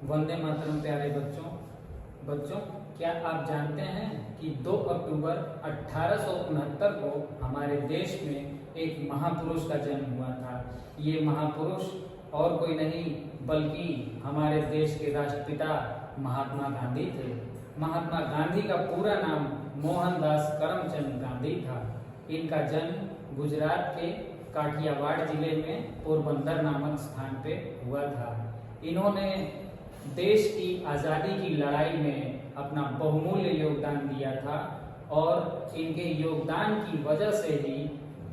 वंदे मातरम। प्यारे बच्चों, क्या आप जानते हैं कि 2 अक्टूबर 1869 को हमारे देश में एक महापुरुष का जन्म हुआ था। ये महापुरुष और कोई नहीं बल्कि हमारे देश के राष्ट्रपिता महात्मा गांधी थे। महात्मा गांधी का पूरा नाम मोहनदास करमचंद गांधी था। इनका जन्म गुजरात के काठियावाड़ जिले में पोरबंदर नामक स्थान पे हुआ था। इन्होंने देश की आज़ादी की लड़ाई में अपना बहुमूल्य योगदान दिया था और इनके योगदान की वजह से ही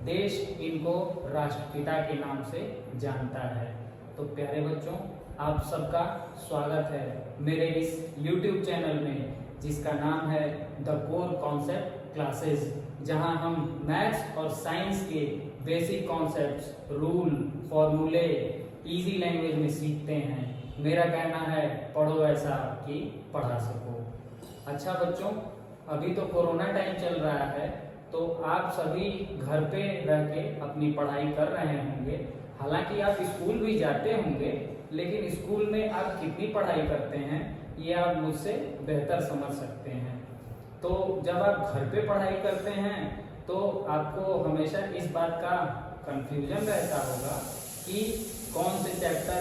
देश इनको राष्ट्रपिता के नाम से जानता है। तो प्यारे बच्चों, आप सबका स्वागत है मेरे इस YouTube चैनल में, जिसका नाम है द कोर कॉन्सेप्ट क्लासेस, जहां हम मैथ्स और साइंस के बेसिक कॉन्सेप्ट्स, रूल, फॉर्मूले इजी लैंग्वेज में सीखते हैं। मेरा कहना है पढ़ो ऐसा कि पढ़ा सको। अच्छा बच्चों, अभी तो कोरोना टाइम चल रहा है, तो आप सभी घर पे रह के अपनी पढ़ाई कर रहे होंगे। हालांकि आप स्कूल भी जाते होंगे, लेकिन स्कूल में आप कितनी पढ़ाई करते हैं ये आप मुझसे बेहतर समझ सकते हैं। तो जब आप घर पे पढ़ाई करते हैं तो आपको हमेशा इस बात का कंफ्यूजन रहता होगा कि कौन से चैप्टर,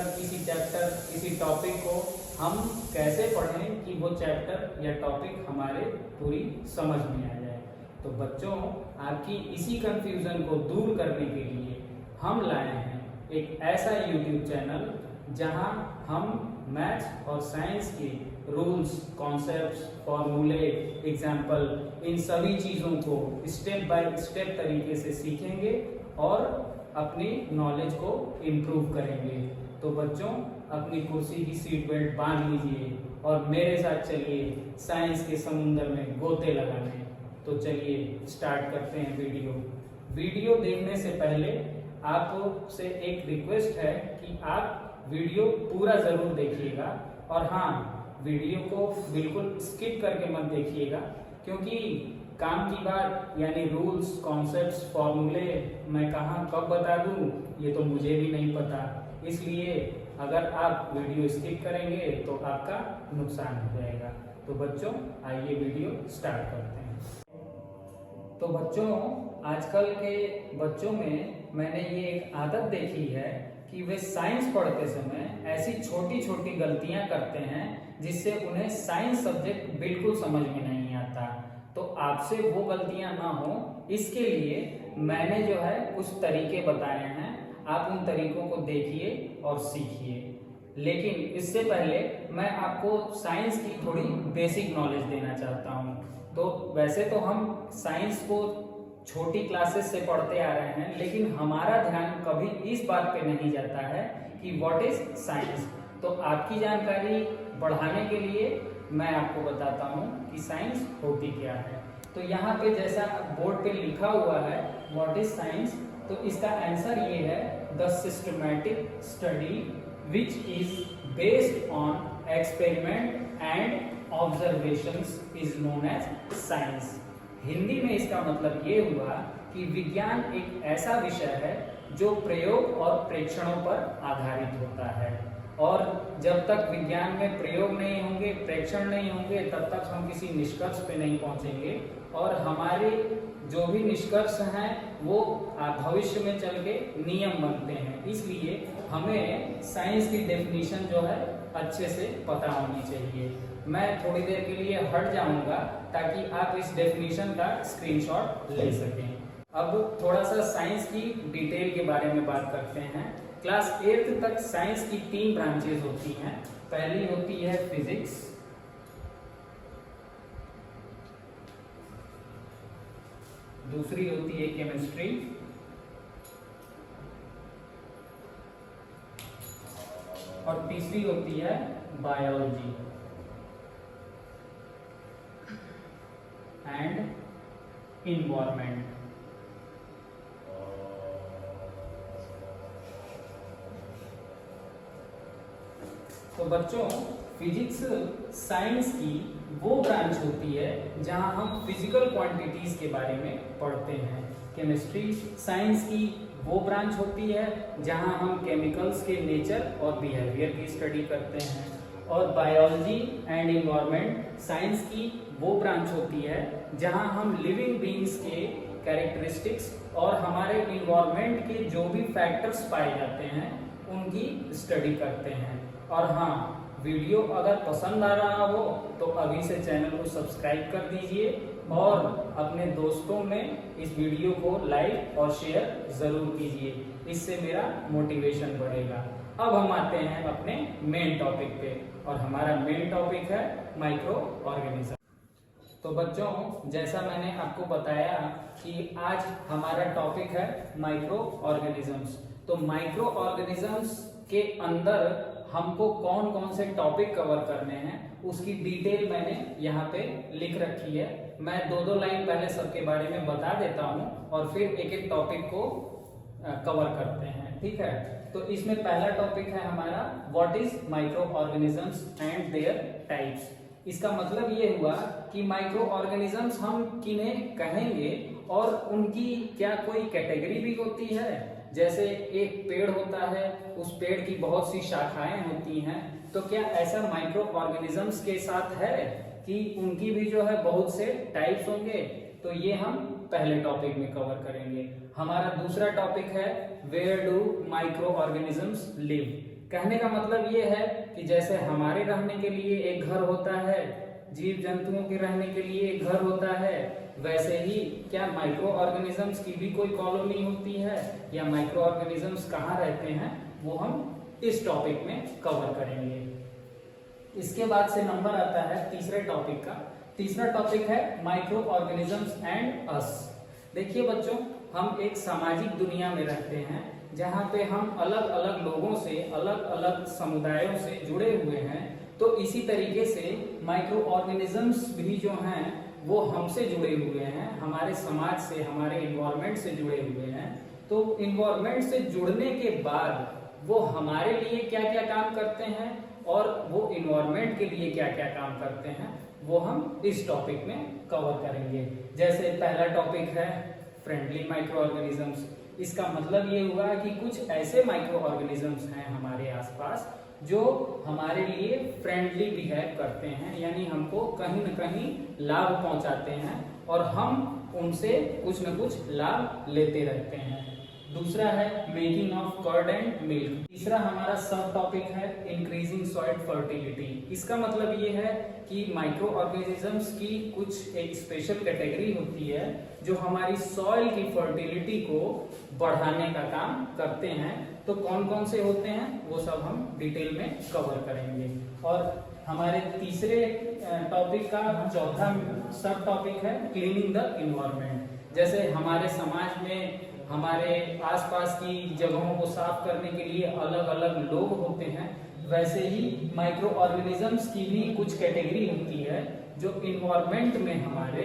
किसी टॉपिक को हम कैसे पढ़ें कि वो चैप्टर या टॉपिक हमारे पूरी समझ में आ जाए। तो बच्चों, आपकी इसी कंफ्यूजन को दूर करने के लिए हम लाए हैं एक ऐसा YouTube चैनल जहां हम मैथ्स और साइंस के रूल्स, कॉन्सेप्ट्स, फॉर्मूले, एग्जाम्पल, इन सभी चीज़ों को स्टेप बाय स्टेप तरीके से सीखेंगे और अपनी नॉलेज को इम्प्रूव करेंगे। तो बच्चों, अपनी कुर्सी की सीट बेल्ट बांध लीजिए और मेरे साथ चलिए साइंस के समुंदर में गोते लगाने। तो चलिए स्टार्ट करते हैं वीडियो देखने से पहले आपसे एक रिक्वेस्ट है कि आप वीडियो पूरा जरूर देखिएगा, और हाँ, वीडियो को बिल्कुल स्किप करके मत देखिएगा, क्योंकि काम की बात यानी रूल्स, कॉन्सेप्ट्स, फॉर्मूले मैं कहाँ कब बता दूं ये तो मुझे भी नहीं पता। इसलिए अगर आप वीडियो स्किप करेंगे तो आपका नुकसान हो जाएगा। तो बच्चों, आइए वीडियो स्टार्ट करते हैं। तो बच्चों, आजकल के बच्चों में मैंने ये एक आदत देखी है कि वे साइंस पढ़ते समय ऐसी छोटी छोटी गलतियां करते हैं जिससे उन्हें साइंस सब्जेक्ट बिल्कुल समझ में नहीं आता। तो आपसे वो गलतियां ना हो, इसके लिए मैंने जो है कुछ तरीके बताए हैं। आप उन तरीकों को देखिए और सीखिए। लेकिन इससे पहले मैं आपको साइंस की थोड़ी बेसिक नॉलेज देना चाहता हूँ। तो वैसे तो हम साइंस को छोटी क्लासेस से पढ़ते आ रहे हैं, लेकिन हमारा ध्यान कभी इस बात पे नहीं जाता है कि व्हाट इज साइंस। तो आपकी जानकारी बढ़ाने के लिए मैं आपको बताता हूँ कि साइंस होती क्या है। तो यहाँ पे जैसा बोर्ड पे लिखा हुआ है व्हाट इज साइंस, तो इसका आंसर ये है the systematic study which is based on experiment and observations is known as science. Hindi में इसका मतलब ये हुआ कि विज्ञान एक ऐसा विषय है जो प्रयोग और प्रेक्षणों पर आधारित होता है, और जब तक विज्ञान में प्रयोग नहीं होंगे, प्रेक्षण नहीं होंगे, तब तक हम किसी निष्कर्ष पे नहीं पहुंचेंगे, और हमारे जो भी निष्कर्ष हैं वो भविष्य में चल के नियम बनते हैं। इसलिए हमें साइंस की डेफिनेशन जो है अच्छे से पता होनी चाहिए। मैं थोड़ी देर के लिए हट जाऊंगा ताकि आप इस डेफिनेशन का स्क्रीनशॉट ले सकें। अब थोड़ा सा साइंस की डिटेल के बारे में बात करते हैं। क्लास 8th तक साइंस की 3 ब्रांचेस होती हैं। पहली होती है फिजिक्स, दूसरी होती है केमिस्ट्री, और तीसरी होती है बायोलॉजी एंड इन्वायरमेंट। तो बच्चों, फिजिक्स साइंस की वो ब्रांच होती है जहां हम फिजिकल क्वांटिटीज के बारे में पढ़ते हैं। केमिस्ट्री साइंस की वो ब्रांच होती है जहां हम केमिकल्स के नेचर और बिहेवियर की स्टडी करते हैं। और बायोलॉजी एंड इन्वायरमेंट साइंस की वो ब्रांच होती है जहां हम लिविंग बीइंग्स के कैरेक्टरिस्टिक्स और हमारे इन्वायरमेंट के जो भी फैक्टर्स पाए जाते हैं उनकी स्टडी करते हैं। और हाँ, वीडियो अगर पसंद आ रहा हो तो अभी से चैनल को सब्सक्राइब कर दीजिए और अपने दोस्तों में इस वीडियो को लाइक और शेयर जरूर कीजिए, इससे मेरा मोटिवेशन बढ़ेगा। अब हम आते हैं अपने मेन टॉपिक पे और हमारा मेन टॉपिक है माइक्रो ऑर्गेनिज्म। तो बच्चों, जैसा मैंने आपको बताया कि आज हमारा टॉपिक है माइक्रो ऑर्गेनिजम्स। तो माइक्रो ऑर्गेनिजम्स के अंदर हमको कौन कौन से टॉपिक कवर करने हैं उसकी डिटेल मैंने यहाँ पे लिख रखी है। मैं दो लाइन पहले सबके बारे में बता देता हूँ और फिर एक एक टॉपिक को कवर करते हैं, ठीक है। तो इसमें पहला टॉपिक है हमारा what is micro organisms and there types. इसका मतलब ये हुआ कि माइक्रो ऑर्गेनिजम्स हम किन्हें कहेंगे और उनकी क्या कोई कैटेगरी भी होती है। जैसे एक पेड़ होता है, उस पेड़ की बहुत सी शाखाएं होती हैं, तो क्या ऐसा माइक्रो ऑर्गेनिजम्स के साथ है कि उनकी भी जो है बहुत से टाइप्स होंगे। तो ये हम पहले टॉपिक में कवर करेंगे। हमारा दूसरा टॉपिक है where do microorganisms live. कहने का मतलब ये है कि जैसे हमारे रहने के लिए एक घर होता है, जीव जंतुओं के रहने के लिए एक घर होता है, वैसे ही क्या माइक्रो ऑर्गेनिजम्स की भी कोई कॉलोनी होती है या माइक्रो ऑर्गेनिजम्स कहाँ रहते हैं, वो हम इस टॉपिक में कवर करेंगे। इसके बाद से नंबर आता है तीसरे टॉपिक का। तीसरा टॉपिक है माइक्रो ऑर्गेनिजम्स एंड अस। देखिए बच्चों, हम एक सामाजिक दुनिया में रहते हैं जहाँ पे हम अलग अलग लोगों से, अलग अलग समुदायों से जुड़े हुए हैं। तो इसी तरीके से माइक्रो ऑर्गेनिजम्स भी जो हैं वो हमसे जुड़े हुए हैं, हमारे समाज से, हमारे इन्वायरमेंट से जुड़े हुए हैं। तो इन्वायरमेंट से जुड़ने के बाद वो हमारे लिए क्या क्या काम करते हैं और वो इन्वायरमेंट के लिए क्या क्या काम करते हैं, वो हम इस टॉपिक में कवर करेंगे। जैसे पहला टॉपिक है फ्रेंडली माइक्रो ऑर्गेनिजम्स। इसका मतलब ये हुआ कि कुछ ऐसे माइक्रो ऑर्गेनिजम्स हैं हमारे आसपास जो हमारे लिए फ्रेंडली बिहेव करते हैं, यानी हमको कहीं न कहीं लाभ पहुंचाते हैं और हम उनसे कुछ न कुछ लाभ लेते रहते हैं। दूसरा है making of curd and milk. तीसरा हमारा सब टॉपिक है इंक्रीजिंग सॉइल फर्टिलिटी। इसका मतलब ये है कि माइक्रो ऑर्गेनिजम्स की कुछ एक स्पेशल कैटेगरी होती है जो हमारी सॉइल की फर्टिलिटी को बढ़ाने का काम करते हैं। तो कौन कौन से होते हैं वो सब हम डिटेल में कवर करेंगे। और हमारे तीसरे टॉपिक का चौथा सब टॉपिक है क्लीनिंग द इन्वायरमेंट। जैसे हमारे समाज में हमारे आसपास की जगहों को साफ करने के लिए अलग अलग लोग होते हैं, वैसे ही माइक्रो ऑर्गेनिजम्स की भी कुछ कैटेगरी होती है जो इन्वायरमेंट में हमारे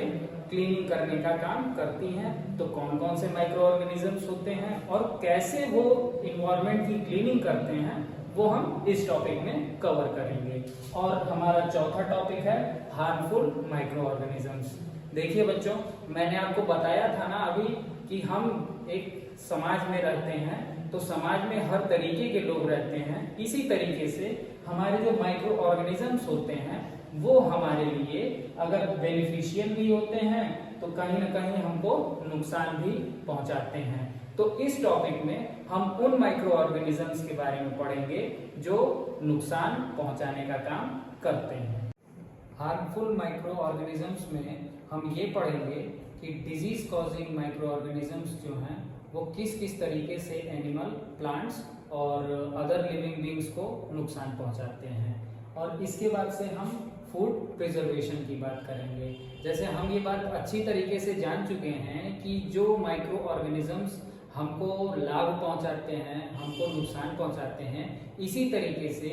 क्लीनिंग करने का काम करती हैं। तो कौन कौन से माइक्रो ऑर्गेनिजम्स होते हैं और कैसे वो इन्वायरमेंट की क्लीनिंग करते हैं, वो हम इस टॉपिक में कवर करेंगे। और हमारा चौथा टॉपिक है हार्मफुल माइक्रो ऑर्गेनिजम्स। देखिए बच्चों, मैंने आपको बताया था ना अभी कि हम एक समाज में रहते हैं, तो समाज में हर तरीके के लोग रहते हैं। इसी तरीके से हमारे जो माइक्रो ऑर्गेनिजम्स होते हैं वो हमारे लिए अगर बेनिफिशियल भी होते हैं तो कहीं ना कहीं हमको नुकसान भी पहुंचाते हैं। तो इस टॉपिक में हम उन माइक्रो ऑर्गेनिजम्स के बारे में पढ़ेंगे जो नुकसान पहुंचाने का काम करते हैं। हार्मफुल माइक्रो ऑर्गेनिजम्स में हम ये पढ़ेंगे कि डिजीज कॉजिंग माइक्रो ऑर्गेनिजम्स जो हैं वो किस किस तरीके से एनिमल, प्लांट्स और अदर लिविंग बीइंग्स को नुकसान पहुंचाते हैं। और इसके बाद से हम फूड प्रिजर्वेशन की बात करेंगे। जैसे हम ये बात अच्छी तरीके से जान चुके हैं कि जो माइक्रो ऑर्गेनिजम्स हमको लाभ पहुंचाते हैं, हमको नुकसान पहुंचाते हैं, इसी तरीके से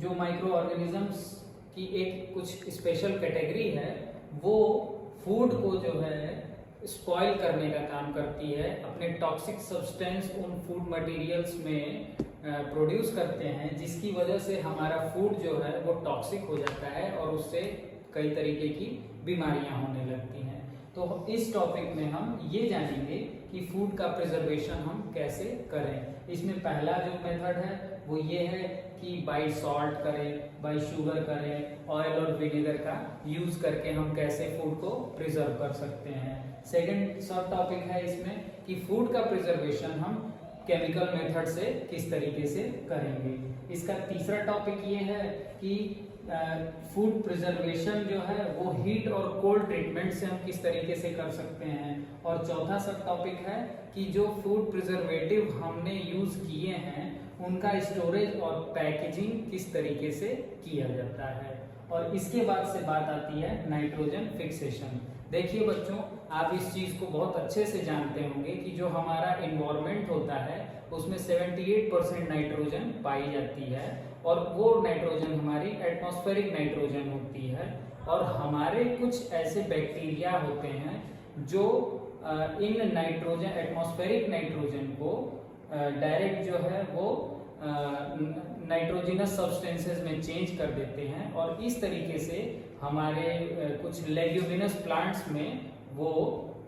जो माइक्रो ऑर्गेनिजम्स की एक कुछ स्पेशल कैटेगरी है वो फूड को जो है स्पॉइल करने का काम करती है। अपने टॉक्सिक सब्सटेंस उन फूड मटेरियल्स में प्रोड्यूस करते हैं, जिसकी वजह से हमारा फूड जो है वो टॉक्सिक हो जाता है और उससे कई तरीके की बीमारियां होने लगती हैं। तो इस टॉपिक में हम ये जानेंगे कि फूड का प्रिजर्वेशन हम कैसे करें। इसमें पहला जो मेथड है वो ये है कि बाय सॉल्ट करें, बाय शुगर करें, ऑयल और विनेगर का यूज करके हम कैसे फूड को प्रिजर्व कर सकते हैं। सेकंड सब टॉपिक है इसमें कि फूड का प्रिजर्वेशन हम केमिकल मेथड से किस तरीके से करेंगे। इसका तीसरा टॉपिक ये है कि फूड प्रिजर्वेशन जो है वो हीट और कोल्ड ट्रीटमेंट से हम किस तरीके से कर सकते हैं। और चौथा सब टॉपिक है कि जो फूड प्रिजर्वेटिव हमने यूज किए हैं उनका स्टोरेज और पैकेजिंग किस तरीके से किया जाता है। और इसके बाद से बात आती है नाइट्रोजन फिक्सेशन। देखिए बच्चों, आप इस चीज को बहुत अच्छे से जानते होंगे कि जो हमारा एनवायरनमेंट होता है उसमें 78% नाइट्रोजन पाई जाती है और वो नाइट्रोजन हमारी एटमॉस्फेरिक नाइट्रोजन होती है। और हमारे कुछ ऐसे बैक्टीरिया होते हैं जो इन नाइट्रोजन एटमॉस्फेरिक नाइट्रोजन को डायरेक्ट जो है वो नाइट्रोजिनस सब्सटेंसेस में चेंज कर देते हैं और इस तरीके से हमारे कुछ लेग्यूमिनस प्लांट्स में वो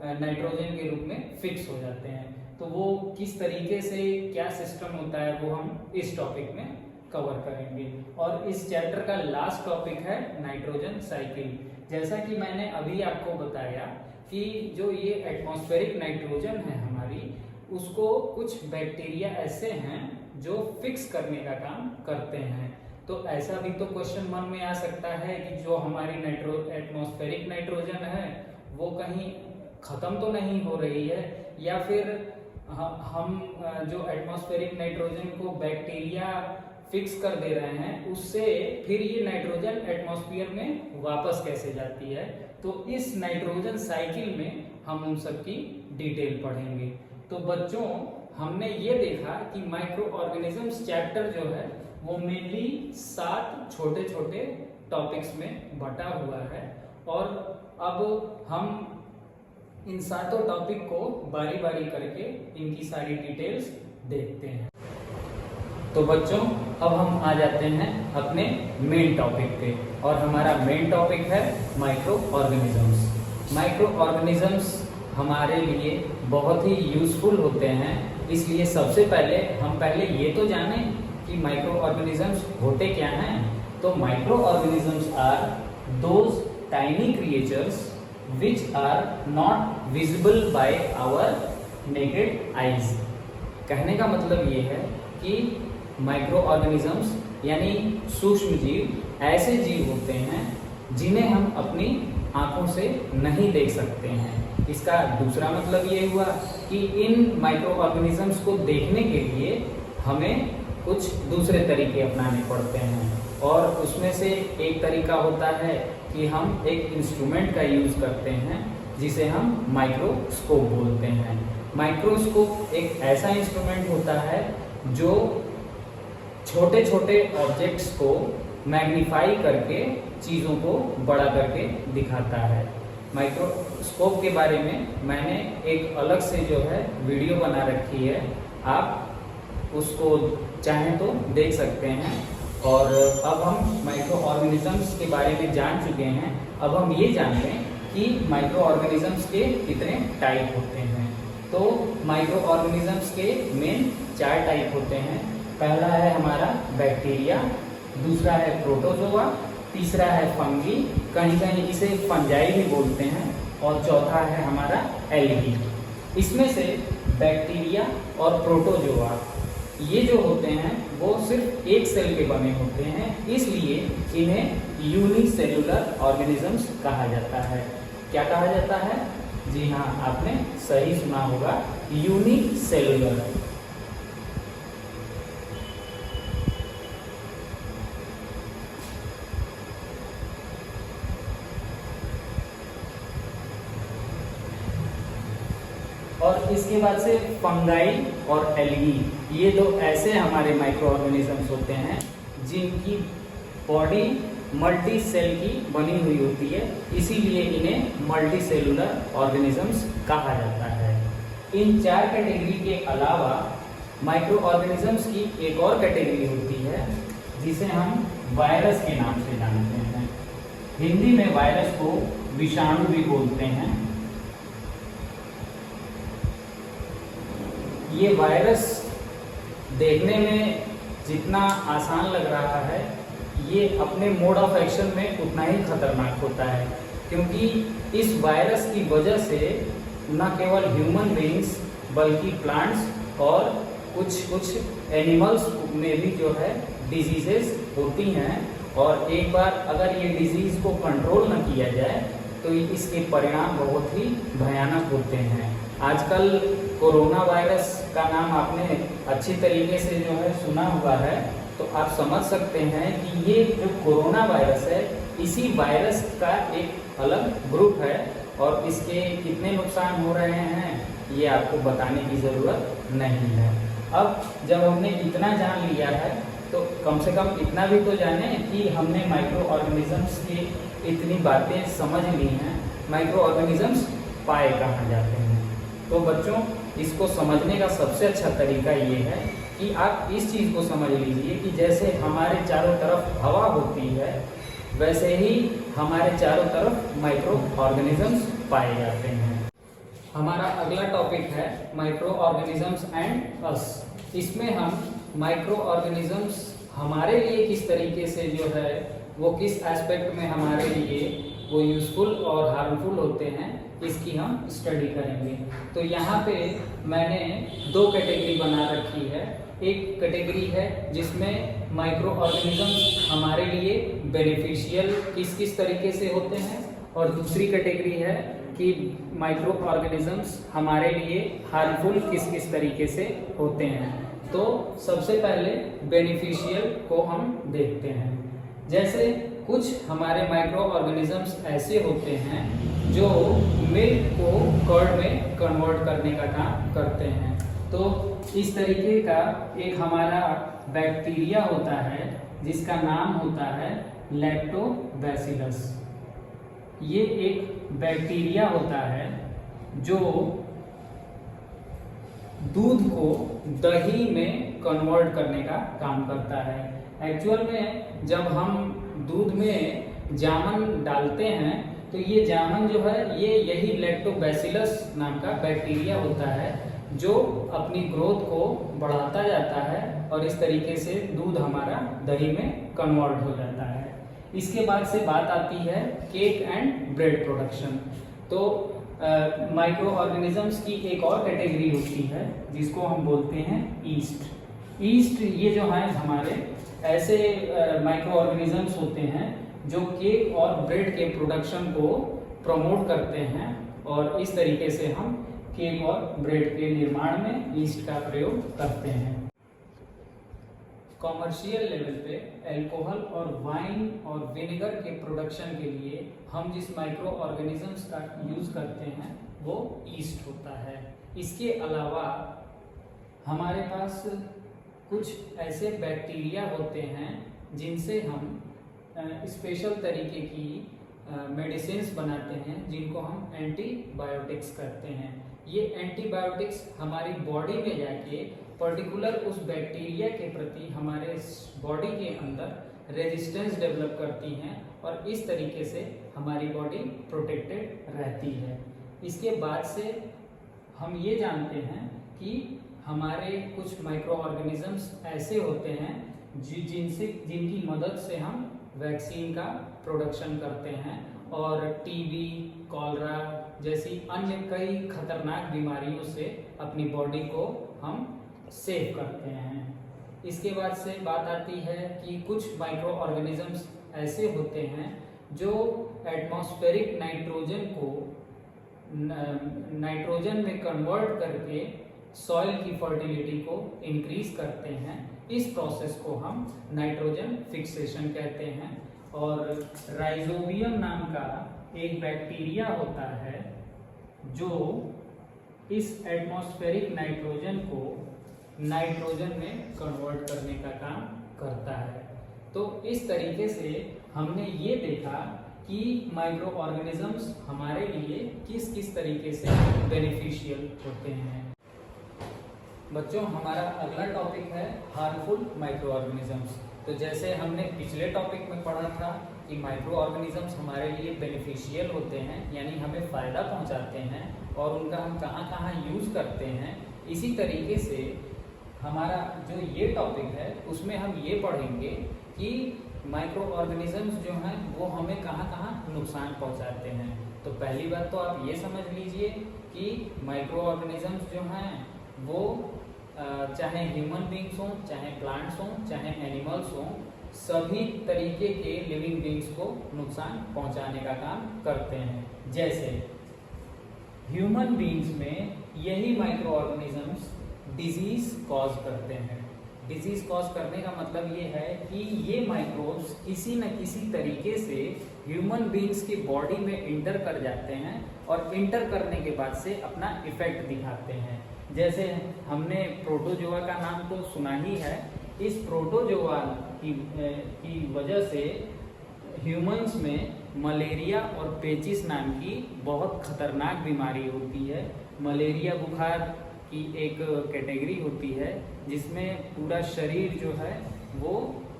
नाइट्रोजन के रूप में फिक्स हो जाते हैं। तो वो किस तरीके से क्या सिस्टम होता है वो हम इस टॉपिक में कवर करेंगे। और इस चैप्टर का लास्ट टॉपिक है नाइट्रोजन साइकिल। जैसा कि मैंने अभी आपको बताया कि जो ये एटमॉस्फेरिक नाइट्रोजन है हमारी, उसको कुछ बैक्टीरिया ऐसे हैं जो फिक्स करने का काम करते हैं। तो ऐसा भी तो क्वेश्चन मन में आ सकता है कि जो हमारी एटमॉस्फेरिक नाइट्रोजन है वो कहीं खत्म तो नहीं हो रही है, या फिर हम जो एटमॉस्फेरिक नाइट्रोजन को बैक्टीरिया फिक्स कर दे रहे हैं उससे फिर ये नाइट्रोजन एटमॉस्फेयर में वापस कैसे जाती है। तो इस नाइट्रोजन साइकिल में हम उन सब की डिटेल पढ़ेंगे। तो बच्चों, हमने ये देखा कि माइक्रो ऑर्गेनिजम्स चैप्टर जो है वो मेनली 7 छोटे छोटे टॉपिक्स में बटा हुआ है और अब हम इन 7 टॉपिक को बारी बारी करके इनकी सारी डिटेल्स देखते हैं। तो बच्चों, अब हम आ जाते हैं अपने मेन टॉपिक पे और हमारा मेन टॉपिक है माइक्रो ऑर्गेनिजम्स। माइक्रो ऑर्गेनिजम्स हमारे लिए बहुत ही यूजफुल होते हैं, इसलिए सबसे पहले हम ये तो जानें कि माइक्रो ऑर्गेनिजम्स होते क्या हैं। तो microorganisms are those tiny creatures which are not visible by our naked eyes। कहने का मतलब ये है कि माइक्रो ऑर्गेनिजम्स यानी सूक्ष्म जीव ऐसे जीव होते हैं जिन्हें हम अपनी आंखों से नहीं देख सकते हैं। इसका दूसरा मतलब ये हुआ कि इन माइक्रो ऑर्गेनिजम्स को देखने के लिए हमें कुछ दूसरे तरीके अपनाने पड़ते हैं और उसमें से एक तरीका होता है कि हम एक इंस्ट्रूमेंट का यूज करते हैं जिसे हम माइक्रोस्कोप बोलते हैं। माइक्रोस्कोप एक ऐसा इंस्ट्रूमेंट होता है जो छोटे छोटे ऑब्जेक्ट्स को मैग्नीफाई करके चीज़ों को बड़ा करके दिखाता है। माइक्रोस्कोप के बारे में मैंने एक अलग से जो है वीडियो बना रखी है, आप उसको चाहें तो देख सकते हैं। और अब हम माइक्रो ऑर्गेनिजम्स के बारे में जान चुके हैं, अब हम ये जान लें कि माइक्रो ऑर्गेनिजम्स के कितने टाइप होते हैं। तो माइक्रो ऑर्गेनिजम्स के मेन 4 टाइप होते हैं। पहला है हमारा बैक्टीरिया, दूसरा है प्रोटोजोआ, तीसरा है फंगी, कहीं कहीं इसे फंजाई भी बोलते हैं, और चौथा है हमारा एल्गी। इसमें से बैक्टीरिया और प्रोटोजोआ ये जो होते हैं वो सिर्फ एक सेल के बने होते हैं, इसलिए इन्हें यूनिसेलुलर ऑर्गेनिजम्स कहा जाता है। क्या कहा जाता है? जी हाँ, आपने सही सुना होगा, यूनिसेलुलर। और इसके बाद से फंगाई और एल्गी, ये दो ऐसे हमारे माइक्रो ऑर्गेनिजम्स होते हैं जिनकी बॉडी मल्टी सेल की बनी हुई होती है, इसीलिए इन्हें मल्टी सेलुलर ऑर्गेनिजम्स कहा जाता है। इन 4 कैटेगरी के अलावा माइक्रो ऑर्गेनिजम्स की एक और कैटेगरी होती है जिसे हम वायरस के नाम से जानते हैं। हिंदी में वायरस को विषाणु भी बोलते हैं ये वायरस देखने में जितना आसान लग रहा है, ये अपने मोड ऑफ एक्शन में उतना ही खतरनाक होता है, क्योंकि इस वायरस की वजह से न केवल ह्यूमन बीइंग्स बल्कि प्लांट्स और कुछ एनिमल्स में भी जो है डिजीजेस होती हैं। और एक बार अगर ये डिजीज को कंट्रोल न किया जाए तो इसके परिणाम बहुत ही भयानक होते हैं। आजकल कोरोना वायरस का नाम आपने अच्छी तरीके से जो है सुना हुआ है, तो आप समझ सकते हैं कि ये जो कोरोना वायरस है, इसी वायरस का एक अलग ग्रुप है और इसके कितने नुकसान हो रहे हैं ये आपको बताने की ज़रूरत नहीं है। अब जब हमने इतना जान लिया है तो कम से कम इतना भी तो जाने कि हमने माइक्रो ऑर्गेनिजम्स की इतनी बातें समझ ली हैं। माइक्रो ऑर्गेनिजम्स पाए कहाँ जाते हैं? तो बच्चों, इसको समझने का सबसे अच्छा तरीका ये है कि आप इस चीज़ को समझ लीजिए कि जैसे हमारे चारों तरफ हवा होती है, वैसे ही हमारे चारों तरफ माइक्रो ऑर्गेनिजम्स पाए जाते हैं। हमारा अगला टॉपिक है माइक्रो ऑर्गेनिजम्स एंड अस। इसमें हम माइक्रो ऑर्गेनिजम्स हमारे लिए किस तरीके से जो है वो किस एस्पेक्ट में हमारे लिए वो यूज़फुल और हार्मफुल होते हैं, इसकी हम स्टडी करेंगे। तो यहाँ पे मैंने दो कैटेगरी बना रखी है। एक कैटेगरी है जिसमें माइक्रो ऑर्गेनिजम्स हमारे लिए बेनिफिशियल किस किस तरीके से होते हैं, और दूसरी कैटेगरी है कि माइक्रो ऑर्गेनिजम्स हमारे लिए हार्मफुल किस किस तरीके से होते हैं। तो सबसे पहले बेनिफिशियल को हम देखते हैं। जैसे कुछ हमारे माइक्रो ऑर्गेनिजम्स ऐसे होते हैं जो मिल्क को कर्ड में कन्वर्ट करने का काम करते हैं। तो इस तरीके का एक हमारा बैक्टीरिया होता है जिसका नाम होता है लैक्टोबैसिलस। ये एक बैक्टीरिया होता है जो दूध को दही में कन्वर्ट करने का काम करता है। एक्चुअल में जब हम दूध में जामन डालते हैं तो ये जामन जो है ये यही लैक्टोबैसिलस नाम का बैक्टीरिया होता है जो अपनी ग्रोथ को बढ़ाता जाता है और इस तरीके से दूध हमारा दही में कन्वर्ट हो जाता है। इसके बाद से बात आती है केक एंड ब्रेड प्रोडक्शन। तो माइक्रो ऑर्गेनिजम्स की एक और कैटेगरी होती है जिसको हम बोलते हैं ईस्ट। ईस्ट ये जो है हमारे ऐसे माइक्रो ऑर्गेनिजम्स होते हैं जो केक और ब्रेड के प्रोडक्शन को प्रमोट करते हैं और इस तरीके से हम केक और ब्रेड के निर्माण में ईस्ट का प्रयोग करते हैं। कॉमर्शियल लेवल पे अल्कोहल और वाइन और विनेगर के प्रोडक्शन के लिए हम जिस माइक्रो ऑर्गेनिजम्स का यूज़ करते हैं वो ईस्ट होता है। इसके अलावा हमारे पास कुछ ऐसे बैक्टीरिया होते हैं जिनसे हम स्पेशल तरीके की मेडिसिन्स बनाते हैं जिनको हम एंटीबायोटिक्स कहते हैं। ये एंटीबायोटिक्स हमारी बॉडी में जाके पर्टिकुलर उस बैक्टीरिया के प्रति हमारे बॉडी के अंदर रेजिस्टेंस डेवलप करती हैं और इस तरीके से हमारी बॉडी प्रोटेक्टेड रहती है। इसके बाद से हम ये जानते हैं कि हमारे कुछ माइक्रो ऑर्गेनिजम्स ऐसे होते हैं जिनकी मदद से हम वैक्सीन का प्रोडक्शन करते हैं और टीबी, कॉलरा जैसी अन्य कई खतरनाक बीमारियों से अपनी बॉडी को हम सेव करते हैं। इसके बाद से बात आती है कि कुछ माइक्रो ऑर्गेनिजम्स ऐसे होते हैं जो एटमॉस्फेरिक नाइट्रोजन में कन्वर्ट करके सॉइल की फर्टिलिटी को इंक्रीज करते हैं। इस प्रोसेस को हम नाइट्रोजन फिक्सेशन कहते हैं। और राइजोबियम नाम का एक बैक्टीरिया होता है जो इस एटमॉस्फेरिक नाइट्रोजन को नाइट्रोजन में कन्वर्ट करने का काम करता है। तो इस तरीके से हमने ये देखा कि माइक्रो ऑर्गेनिजम्स हमारे लिए किस किस तरीके से बेनिफिशियल होते हैं। बच्चों, हमारा अगला टॉपिक है हार्मफुल माइक्रो ऑर्गेनिजम्स। तो जैसे हमने पिछले टॉपिक में पढ़ा था कि माइक्रो ऑर्गेनिजम्स हमारे लिए बेनिफिशियल होते हैं, यानी हमें फ़ायदा पहुंचाते हैं और उनका हम कहाँ कहाँ यूज़ करते हैं, इसी तरीके से हमारा जो ये टॉपिक है उसमें हम ये पढ़ेंगे कि माइक्रो ऑर्गेनिजम्स जो हैं वो हमें कहाँ कहाँ नुकसान पहुँचाते हैं। तो पहली बात तो आप ये समझ लीजिए कि माइक्रो ऑर्गेनिजम्स जो हैं वो चाहे ह्यूमन बींग्स हों, चाहे प्लांट्स हों, चाहे एनिमल्स हों, सभी तरीके के लिविंग बींग्स को नुकसान पहुंचाने का काम करते हैं। जैसे ह्यूमन बींग्स में यही माइक्रो ऑर्गेनिजम्स डिजीज कॉज करते हैं। डिजीज कॉज करने का मतलब ये है कि ये माइक्रोब्स किसी न किसी तरीके से ह्यूमन बींग्स की बॉडी में इंटर कर जाते हैं और इंटर करने के बाद से अपना इफेक्ट दिखाते हैं। जैसे हमने प्रोटोजोआ का नाम तो सुना ही है। इस प्रोटोजोआ की वजह से ह्यूमंस में मलेरिया और पेचिस नाम की बहुत खतरनाक बीमारी होती है। मलेरिया बुखार की एक कैटेगरी होती है जिसमें पूरा शरीर जो है वो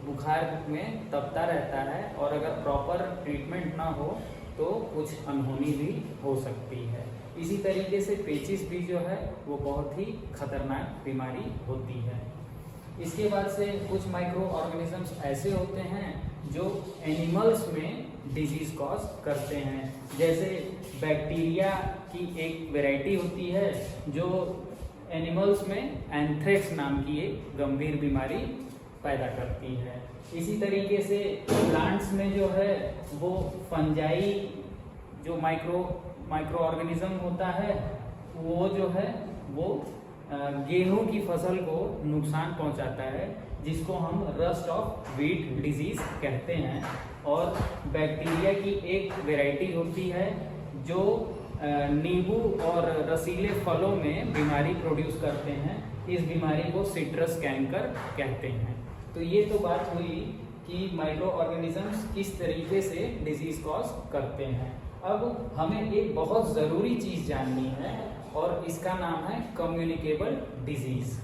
बुखार में तपता रहता है और अगर प्रॉपर ट्रीटमेंट ना हो तो कुछ अनहोनी भी हो सकती है। इसी तरीके से पेचिस भी जो है वो बहुत ही खतरनाक बीमारी होती है। इसके बाद से कुछ माइक्रो ऑर्गेनिजम्स ऐसे होते हैं जो एनिमल्स में डिजीज कॉज करते हैं। जैसे बैक्टीरिया की एक वैरायटी होती है जो एनिमल्स में एंथ्रेक्स नाम की एक गंभीर बीमारी पैदा करती है। इसी तरीके से प्लांट्स में जो है वो फंजाई जो माइक्रो ऑर्गेनिज्म होता है वो जो है वो गेहूं की फसल को नुकसान पहुंचाता है, जिसको हम रस्ट ऑफ व्हीट डिजीज कहते हैं। और बैक्टीरिया की एक वैरायटी होती है जो नींबू और रसीले फलों में बीमारी प्रोड्यूस करते हैं। इस बीमारी को सिट्रस कैंकर कहते हैं। तो ये तो बात हुई कि माइक्रो ऑर्गेनिजम्स किस तरीके से डिजीज कॉज करते हैं। अब हमें एक बहुत ज़रूरी चीज़ जाननी है और इसका नाम है कम्युनिकेबल डिजीज।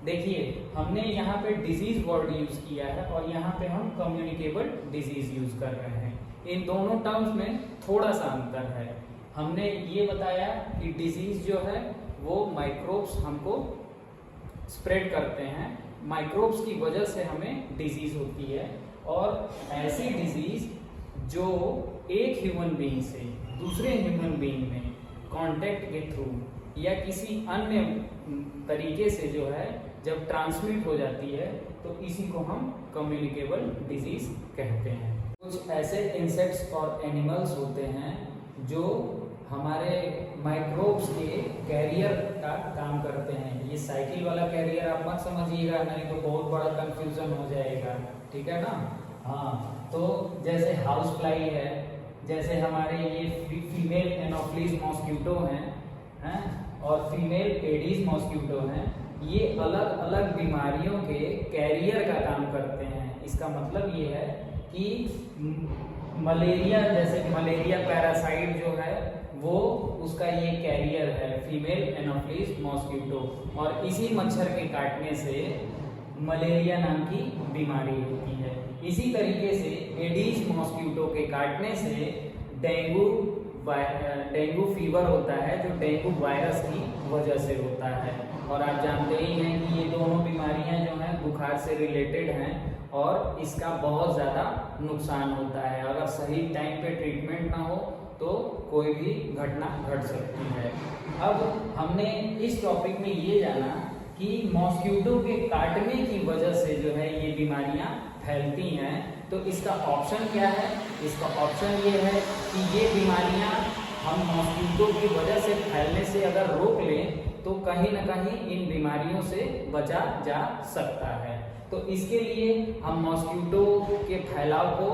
देखिए हमने यहाँ पे डिजीज वर्ड यूज किया है और यहाँ पे हम कम्युनिकेबल डिजीज यूज कर रहे हैं। इन दोनों टर्म्स में थोड़ा सा अंतर है। हमने ये बताया कि डिजीज जो है वो माइक्रोब्स हमको स्प्रेड करते हैं, माइक्रोब्स की वजह से हमें डिजीज होती है। और ऐसी डिजीज जो एक ह्यूमन बीइंग से दूसरे ह्यूमन बीइंग में कांटेक्ट के थ्रू या किसी अन्य तरीके से जो है जब ट्रांसमिट हो जाती है तो इसी को हम कम्युनिकेबल डिजीज कहते हैं। कुछ ऐसे इंसेक्ट्स और एनिमल्स होते हैं जो हमारे माइक्रोब्स के कैरियर का काम करते हैं। ये साइकिल वाला कैरियर आप मत समझिएगा, नहीं तो बहुत बड़ा कंफ्यूजन हो जाएगा, ठीक है ना। हाँ, तो जैसे हाउस फ्लाई है, जैसे हमारे ये फीमेल एनोफ्लिस मॉस्किटो हैं और फीमेल एडीज मॉस्किटो हैं, ये अलग अलग बीमारियों के कैरियर का काम करते हैं। इसका मतलब ये है कि मलेरिया, जैसे मलेरिया पैरासाइट जो है वो उसका ये कैरियर है फीमेल एनोफ्लिस मॉस्किटो, और इसी मच्छर के काटने से मलेरिया नाम की बीमारी होती है। इसी तरीके से एडीज मॉस्किटो के काटने से डेंगू फीवर होता है जो डेंगू वायरस की वजह से होता है। और आप जानते ही हैं कि ये दोनों बीमारियां जो हैं बुखार से रिलेटेड हैं और इसका बहुत ज़्यादा नुकसान होता है। अगर सही टाइम पे ट्रीटमेंट ना हो तो कोई भी घटना घट सकती है। अब हमने इस टॉपिक में ये जाना कि मॉस्किटो के काटने की वजह से जो है ये बीमारियां फैलती हैं, तो इसका ऑप्शन क्या है? इसका ऑप्शन ये है कि ये बीमारियां हम मॉस्किटो की वजह से फैलने से अगर रोक लें तो कहीं ना कहीं इन बीमारियों से बचा जा सकता है। तो इसके लिए हम मॉस्किटो के फैलाव को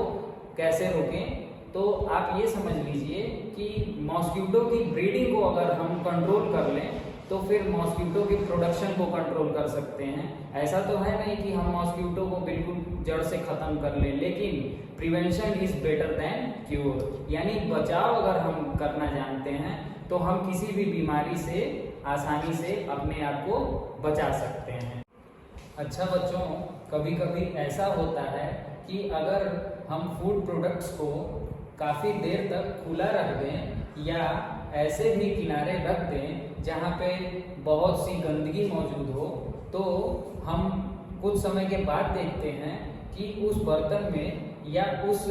कैसे रोकें? तो आप ये समझ लीजिए कि मॉस्किटो की ब्रीडिंग को अगर हम कंट्रोल कर लें तो फिर मॉस्किटो की प्रोडक्शन को कंट्रोल कर सकते हैं। ऐसा तो है नहीं कि हम मॉस्किटो को बिल्कुल जड़ से खत्म कर लें, लेकिन prevention is better than cure, यानी बचाव अगर हम करना जानते हैं तो हम किसी भी बीमारी से आसानी से अपने आप को बचा सकते हैं। अच्छा बच्चों, कभी कभी ऐसा होता है कि अगर हम फूड प्रोडक्ट्स को काफ़ी देर तक खुला रख दें या ऐसे भी किनारे रख दें जहाँ पे बहुत सी गंदगी मौजूद हो, तो हम कुछ समय के बाद देखते हैं कि उस बर्तन में या उस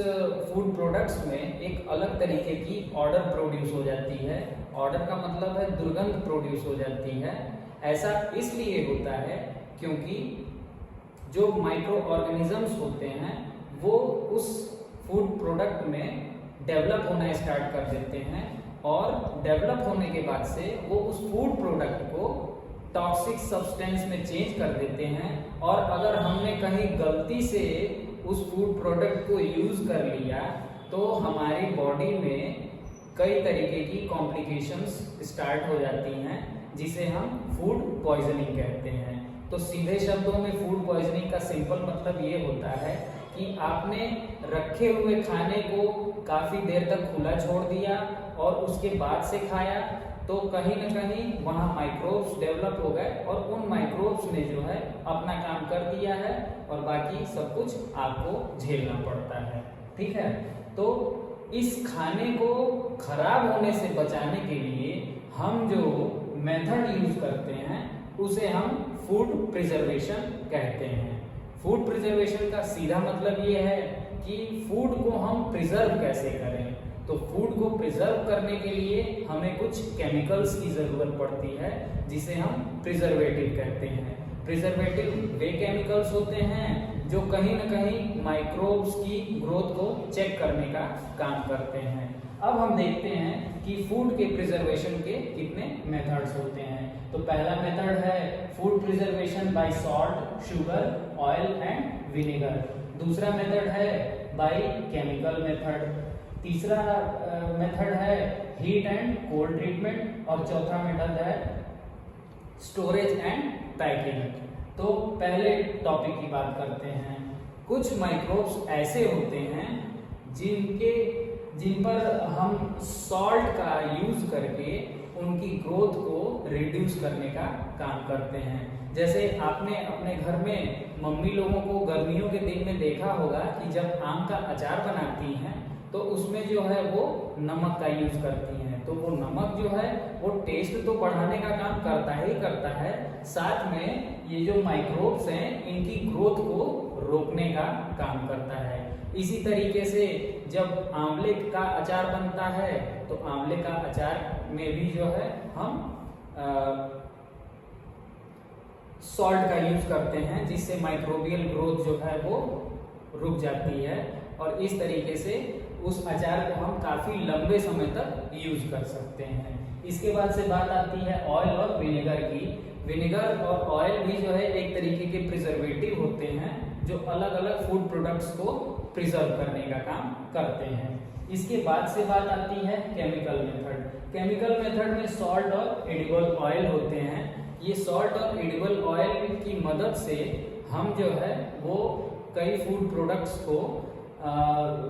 फूड प्रोडक्ट्स में एक अलग तरीके की ऑर्डर प्रोड्यूस हो जाती है। ऑर्डर का मतलब है दुर्गंध प्रोड्यूस हो जाती है। ऐसा इसलिए होता है क्योंकि जो माइक्रो ऑर्गेनिजम्स होते हैं वो उस फूड प्रोडक्ट में डेवलप होना स्टार्ट कर देते हैं, और डेवलप होने के बाद से वो उस फूड प्रोडक्ट को टॉक्सिक सब्सटेंस में चेंज कर देते हैं। और अगर हमने कहीं गलती से उस फूड प्रोडक्ट को यूज कर लिया तो हमारी बॉडी में कई तरीके की कॉम्प्लिकेशंस स्टार्ट हो जाती हैं, जिसे हम फूड पॉइजनिंग कहते हैं। तो सीधे शब्दों में फूड पॉइजनिंग का सिंपल मतलब ये होता है कि आपने रखे हुए खाने को काफ़ी देर तक खुला छोड़ दिया और उसके बाद से खाया, तो कहीं ना कहीं वहाँ माइक्रोब्स डेवलप हो गए और उन माइक्रोब्स ने जो है अपना काम कर दिया है और बाकी सब कुछ आपको झेलना पड़ता है। ठीक है, तो इस खाने को खराब होने से बचाने के लिए हम जो मेथड यूज करते हैं उसे हम फूड प्रिजर्वेशन कहते हैं। फूड प्रिजर्वेशन का सीधा मतलब ये है कि फूड को हम प्रिजर्व कैसे करें। तो फूड को प्रिजर्व करने के लिए हमें कुछ केमिकल्स की जरूरत पड़ती है, जिसे हम प्रिजर्वेटिव कहते हैं। प्रिजर्वेटिव वे केमिकल्स होते हैं जो कहीं ना कहीं माइक्रोब्स की ग्रोथ को चेक करने का काम करते हैं। अब हम देखते हैं कि फूड के प्रिजर्वेशन के कितने मेथड्स होते हैं। तो पहला मेथड है food preservation by salt, sugar, oil and vinegar. दूसरा मेथड है बाय केमिकल मेथड। तीसरा मेथड है हीट एंड कोल्ड ट्रीटमेंट, और चौथा मेथड है स्टोरेज एंड पैकिंग। तो पहले टॉपिक की बात करते हैं। कुछ माइक्रोब्स ऐसे होते हैं जिन पर हम सॉल्ट का यूज करके उनकी ग्रोथ को रिड्यूस करने का काम करते हैं। जैसे आपने अपने घर में मम्मी लोगों को गर्मियों के दिन में देखा होगा कि जब आम का अचार बनाती हैं तो उसमें जो है वो नमक का यूज करती हैं। तो वो नमक जो है वो टेस्ट तो बढ़ाने का काम करता ही करता है, साथ में ये जो माइक्रोब्स हैं इनकी ग्रोथ को रोकने का काम करता है। इसी तरीके से जब आंवले का अचार बनता है तो आंवले का अचार में भी जो है हम सॉल्ट का यूज करते हैं, जिससे माइक्रोबियल ग्रोथ जो है वो रुक जाती है, और इस तरीके से उस अचार को हम काफी लंबे समय तक यूज कर सकते हैं। इसके बाद से बात आती है ऑयल और विनेगर की। विनेगर और ऑयल भी जो है एक तरीके के प्रिजर्वेटिव होते हैं जो अलग अलग फूड प्रोडक्ट्स को प्रिजर्व करने का काम करते हैं। इसके बाद से बात आती है केमिकल मेथड। केमिकल मेथड में सॉल्ट और एडिबल ऑयल होते हैं। ये सॉल्ट और एडिबल ऑयल की मदद से हम जो है वो कई फूड प्रोडक्ट्स को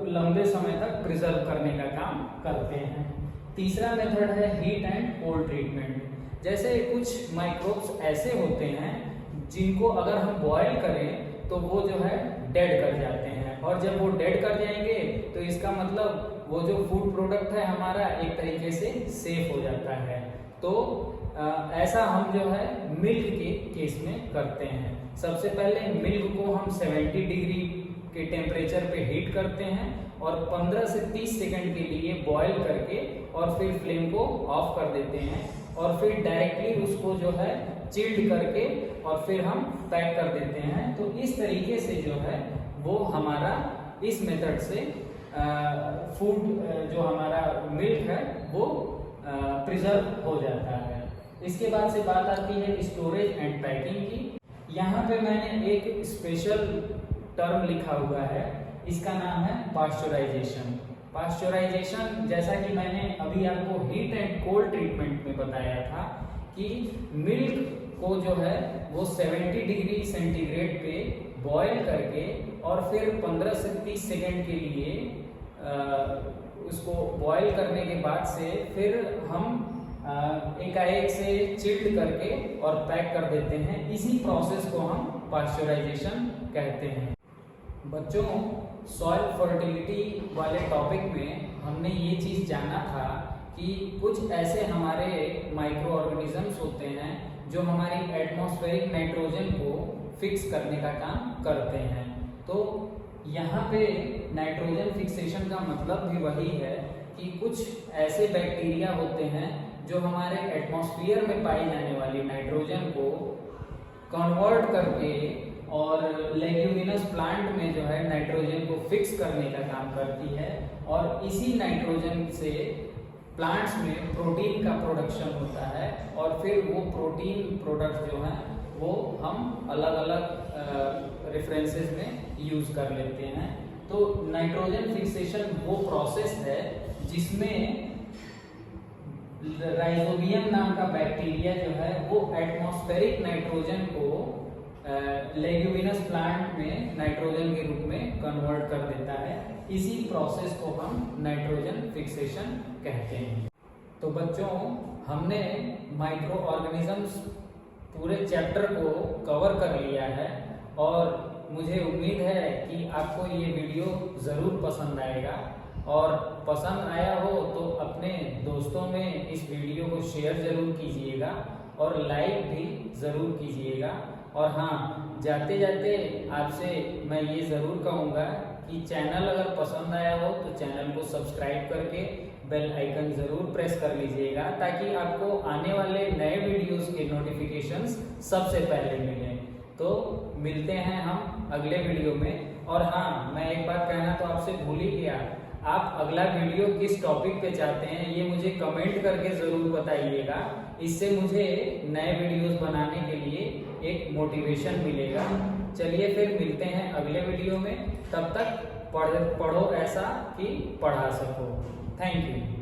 लंबे समय तक प्रिजर्व करने का काम करते हैं। तीसरा मेथड है हीट एंड कोल्ड ट्रीटमेंट। जैसे कुछ माइक्रोब्स ऐसे होते हैं जिनको अगर हम बॉयल करें तो वो जो है डेड कर जाते हैं, और जब वो डेड कर जाएंगे तो इसका मतलब वो जो फूड प्रोडक्ट है हमारा एक तरीके से सेफ हो जाता है। तो ऐसा हम जो है मिल्क के केस में करते हैं। सबसे पहले मिल्क को हम 70 डिग्री के टेम्परेचर पे हीट करते हैं और 15 से 30 सेकंड के लिए बॉयल करके और फिर फ्लेम को ऑफ कर देते हैं, और फिर डायरेक्टली उसको जो है चिल्ड करके और फिर हम पैक कर देते हैं। तो इस तरीके से जो है वो हमारा इस मेथड से फूड जो हमारा मिल्क है वो प्रिजर्व हो जाता है। इसके बाद से बात आती है स्टोरेज एंड पैकिंग की। यहाँ पे मैंने एक स्पेशल टर्म लिखा हुआ है, इसका नाम है पाश्चराइजेशन। पाश्चराइजेशन, जैसा कि मैंने अभी आपको हीट एंड कोल्ड ट्रीटमेंट में बताया था कि मिल्क को जो है वो 70 डिग्री सेंटीग्रेड पे बॉयल करके और फिर 15 से 30 सेकंड के लिए उसको बॉयल करने के बाद से फिर हम एकाएक से चिल्ड करके और पैक कर देते हैं। इसी प्रोसेस को हम पाश्चराइजेशन कहते हैं। बच्चों, सॉइल फर्टिलिटी वाले टॉपिक में हमने ये चीज़ जाना था कि कुछ ऐसे हमारे माइक्रो ऑर्गेनिजम्स होते हैं जो हमारी एटमॉस्फेरिक नाइट्रोजन को फिक्स करने का काम करते हैं। तो यहाँ पे नाइट्रोजन फिक्सेशन का मतलब भी वही है कि कुछ ऐसे बैक्टीरिया होते हैं जो हमारे एटमॉस्फेयर में पाई जाने वाली नाइट्रोजन को कन्वर्ट करके और लेग्यूमिनस प्लांट में जो है नाइट्रोजन को फिक्स करने का काम करती है, और इसी नाइट्रोजन से प्लांट्स में प्रोटीन का प्रोडक्शन होता है, और फिर वो प्रोटीन प्रोडक्ट जो हैं वो हम अलग अलग रेफरेंसेस में यूज कर लेते हैं। तो नाइट्रोजन फिक्सेशन वो प्रोसेस है जिसमें राइजोबियम नाम का बैक्टीरिया जो है वो एटमॉस्फेरिक नाइट्रोजन को लेग्यूमिनस प्लांट में नाइट्रोजन के रूप में कन्वर्ट कर देता है। इसी प्रोसेस को हम नाइट्रोजन फिक्सेशन कहते हैं। तो बच्चों, हमने माइक्रो ऑर्गेनिजम्स पूरे चैप्टर को कवर कर लिया है, और मुझे उम्मीद है कि आपको ये वीडियो ज़रूर पसंद आएगा, और पसंद आया हो तो अपने दोस्तों में इस वीडियो को शेयर ज़रूर कीजिएगा और लाइक भी ज़रूर कीजिएगा। और हाँ, जाते जाते आपसे मैं ये ज़रूर कहूँगा कि चैनल अगर पसंद आया हो तो चैनल को सब्सक्राइब करके बेल आइकन ज़रूर प्रेस कर लीजिएगा, ताकि आपको आने वाले नए वीडियोस के नोटिफिकेशंस सबसे पहले मिलें। तो मिलते हैं हम अगले वीडियो में। और हाँ, मैं एक बात कहना तो आपसे भूल ही गया, आप अगला वीडियो किस टॉपिक पे चाहते हैं ये मुझे कमेंट करके ज़रूर बताइएगा। इससे मुझे नए वीडियोस बनाने के लिए एक मोटिवेशन मिलेगा। चलिए फिर मिलते हैं अगले वीडियो में। तब तक पढ़ो ऐसा कि पढ़ा सको। Thank you.